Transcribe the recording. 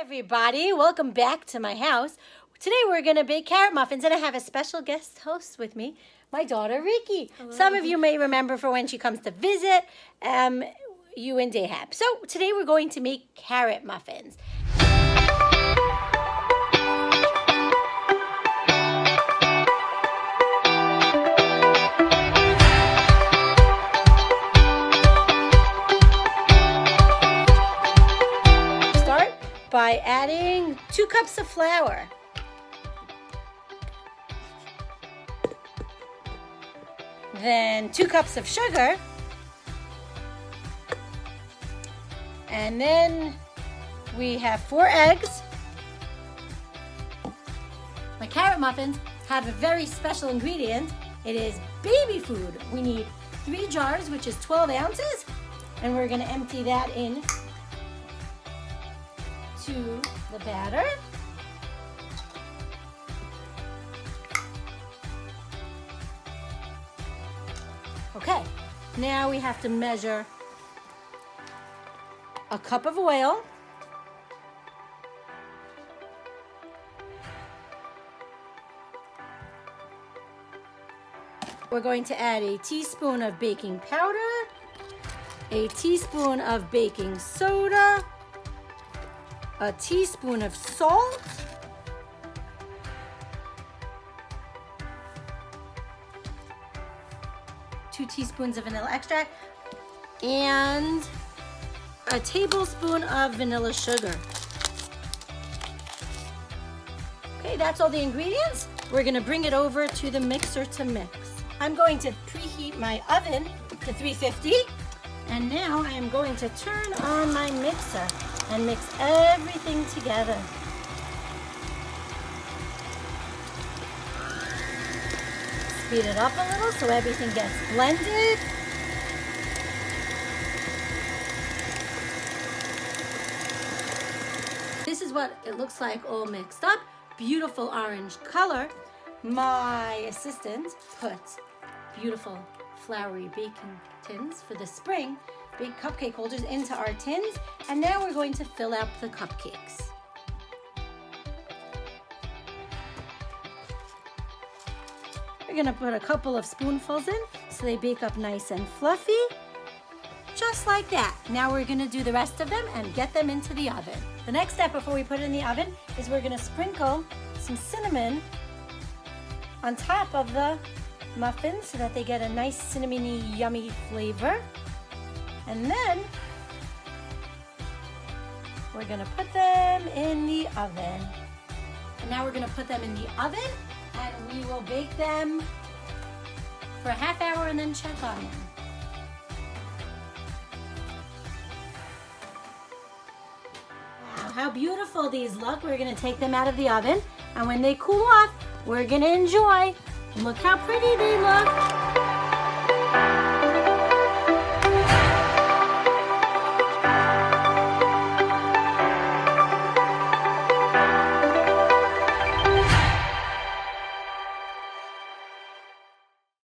Everybody, welcome back to my house. Today we're going to bake carrot muffins and I have a special guest host with me, my daughter Rikki. Hello. Some of you may remember for when she comes to visit, you and Dahab. So today we're going to make carrot muffins. By adding 2 cups of flour. Then 2 cups of sugar. And then we have 4 eggs. My carrot muffins have a very special ingredient. It is baby food. We need 3 jars, which is 12 ounces. And we're gonna empty that in to the batter. Okay, now we have to measure a cup of oil, we're going to add a teaspoon of baking powder, a teaspoon of baking soda, a teaspoon of salt, two teaspoons of vanilla extract, and a tablespoon of vanilla sugar. Okay, that's all the ingredients. We're gonna bring it over to the mixer to mix. I'm going to preheat my oven to 350, and now I am going to turn on my mixer and mix everything together. Speed it up a little so everything gets blended. This is what it looks like all mixed up. Beautiful orange color. My assistant put beautiful floury baking tins for the spring, big cupcake holders into our tins, and now we're going to fill out the cupcakes. We're gonna put a couple of spoonfuls in so they bake up nice and fluffy, just like that. Now we're gonna do the rest of them and get them into the oven. The next step before we put it in the oven is we're gonna sprinkle some cinnamon on top of the muffins so that they get a nice cinnamony, yummy flavor. And then we're gonna put them in the oven. And now we're gonna put them in the oven and we will bake them for a half hour and then check on them. Wow, how beautiful these look. We're gonna take them out of the oven, and when they cool off, we're gonna enjoy. Look how pretty they look.